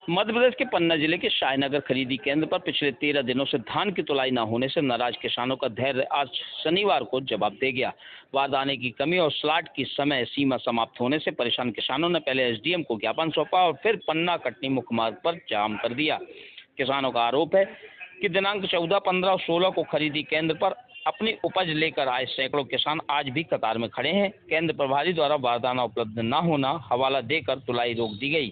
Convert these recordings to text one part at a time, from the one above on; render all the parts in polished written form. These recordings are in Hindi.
मध्य प्रदेश के पन्ना जिले के शाहनगर खरीदी केंद्र पर पिछले 13 दिनों से धान की तुलाई न होने से नाराज किसानों का धैर्य आज शनिवार को जवाब दे गया। बारदाने की कमी और स्लाट की समय सीमा समाप्त होने से परेशान किसानों ने पहले एसडीएम को ज्ञापन सौंपा और फिर पन्ना कटनी मुख्य मार्ग पर जाम कर दिया। किसानों का आरोप है कि दिनांक 14, 15 और 16 को खरीदी केंद्र पर अपनी उपज लेकर आए सैकड़ों किसान आज भी कतार में खड़े हैं। केंद्र प्रभारी द्वारा बारदाना उपलब्ध न होना हवाला देकर तुलाई रोक दी गई।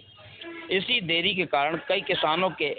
इसी देरी के कारण कई किसानों के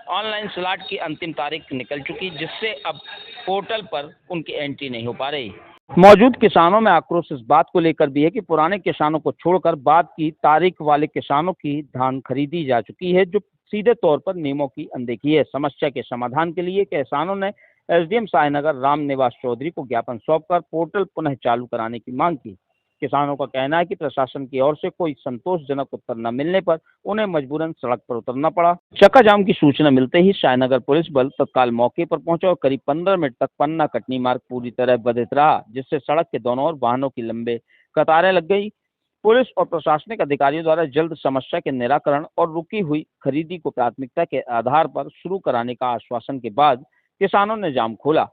ऑनलाइन स्लॉट की अंतिम तारीख निकल चुकी, जिससे अब पोर्टल पर उनकी एंट्री नहीं हो पा रही। मौजूद किसानों में आक्रोश इस बात को लेकर भी है कि पुराने किसानों को छोड़कर बाद की तारीख वाले किसानों की धान खरीदी जा चुकी है, जो सीधे तौर पर नियमों की अनदेखी है। समस्या के समाधान के लिए किसानों ने एसडीएम शाहनगर राम निवास चौधरी को ज्ञापन सौंपकर पोर्टल पुनः चालू कराने की मांग की। किसानों का कहना है कि प्रशासन की ओर से कोई संतोषजनक उत्तर न मिलने पर उन्हें मजबूरन सड़क पर उतरना पड़ा। चक्का जाम की सूचना मिलते ही शाहनगर पुलिस बल तत्काल मौके पर पहुंचा और करीब 15 मिनट तक पन्ना कटनी मार्ग पूरी तरह बाधित रहा, जिससे सड़क के दोनों ओर वाहनों की लंबे कतारें लग गई। पुलिस और प्रशासनिक अधिकारियों द्वारा जल्द समस्या के निराकरण और रुकी हुई खरीदी को प्राथमिकता के आधार पर शुरू कराने का आश्वासन के बाद किसानों ने जाम खोला।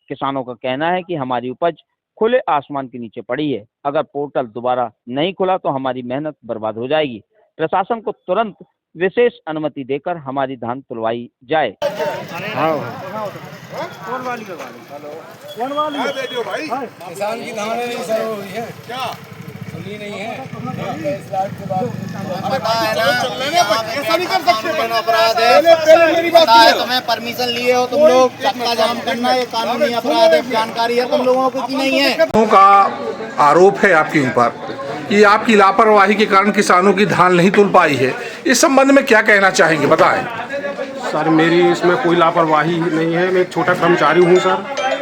किसानों का कहना है कि हमारी उपज खुले आसमान के नीचे पड़ी है। अगर पोर्टल दोबारा नहीं खुला तो हमारी मेहनत बर्बाद हो जाएगी। प्रशासन को तुरंत विशेष अनुमति देकर हमारी धान तुलवाई जाए। किसान की धान है सुनी नहीं है। ऐसा नहीं कर सकते, अपराध है। तुम्हें परमिशन लिए हो तुम लोग चक्का जाम करना, ये कानूनी अपराध है। जानकारी है तुम लोगों को कि नहीं है? का आरोप है आपके ऊपर कि आपकी लापरवाही के कारण किसानों की धान नहीं तुल पाई है। इस संबंध में क्या कहना चाहेंगे, बताएं। सर मेरी इसमें कोई लापरवाही नहीं है। मैं एक छोटा कर्मचारी हूँ सर।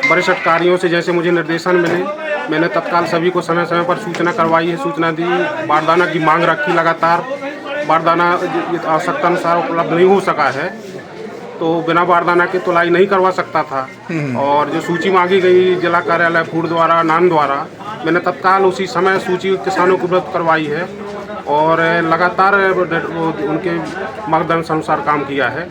वरिष्ठ अधिकारियों से जैसे मुझे निर्देशन मिले, मैंने तत्काल सभी को समय समय पर सूचना करवाई है, सूचना दी। बारदाना की मांग रखी लगातार। बारदाना आवश्यकता अनुसार उपलब्ध नहीं हो सका है, तो बिना बारदाना के तुलाई नहीं करवा सकता था। और जो सूची मांगी गई जिला कार्यालय फूड द्वारा, नान द्वारा, मैंने तत्काल उसी समय सूची किसानों को उपलब्ध करवाई है और लगातार उनके मार्गदर्शन अनुसार काम किया है।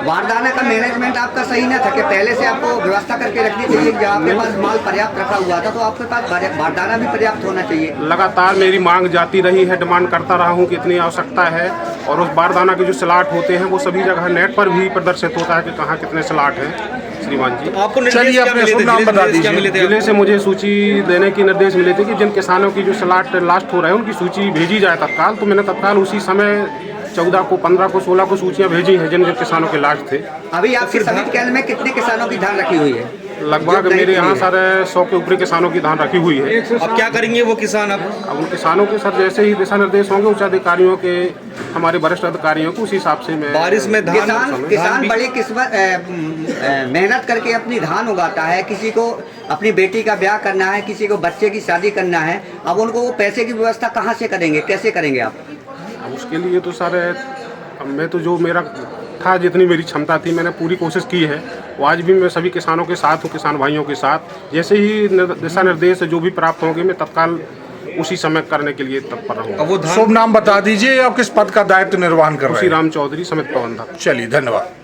बारदाने का मैनेजमेंट आपका सही ना था कि पहले से आपको व्यवस्था करके रखनी चाहिए। जब आपके पास माल पर्याप्त रखा हुआ था तो आपके पास बारदाना भी पर्याप्त होना चाहिए। लगातार मेरी मांग जाती रही है, डिमांड करता रहा हूँ कि इतनी आवश्यकता है। और उस बारदाना के जो स्लॉट होते हैं वो सभी जगह नेट पर भी प्रदर्शित होता है कि कहाँ कितने स्लॉट हैं। श्रीमान जी, आपको चलिए अपने शुभ नाम बता दीजिए। जिले से मुझे सूची देने की निर्देश मिले थे कि जिन किसानों की जो स्लॉट लास्ट हो रहे हैं उनकी सूची भेजी जाए तत्काल। तो मैंने तत्काल उसी समय 14 को, 15 को, 16 को सूचियाँ भेजी हैं जिन जिन किसानों के लास्ट थे। अभी आपके समिति केंद्र में कितने किसानों की धान रखी हुई है? लगभग मेरे यहाँ सर 100 के ऊपर किसानों की धान रखी हुई है। अब क्या करेंगे वो किसान? अब उन किसानों के सर जैसे ही दिशा निर्देश होंगे उच्च अधिकारियों के, हमारे वरिष्ठ अधिकारियों को, उस हिसाब से मैं बारिश में किसान बड़ी किस्मत मेहनत करके अपनी धान उगाता है। किसी को अपनी बेटी का ब्याह करना है, किसी को बच्चे की शादी करना है। अब उनको वो पैसे की व्यवस्था कहाँ से करेंगे, कैसे करेंगे आप? अब उसके लिए तो सर मैं तो जो मेरा था, जितनी मेरी क्षमता थी, मैंने पूरी कोशिश की है। वो आज भी मैं सभी किसानों के साथ हूँ, किसान भाइयों के साथ। जैसे ही दिशा निर्देश जो भी प्राप्त होंगे मैं तत्काल उसी समय करने के लिए तत्पर रहूँगा। शुभ नाम बता दीजिए और किस पद का दायित्व निर्वहन कर रहे हैं? राम चौधरी, समिति प्रबंधक। चलिए, धन्यवाद।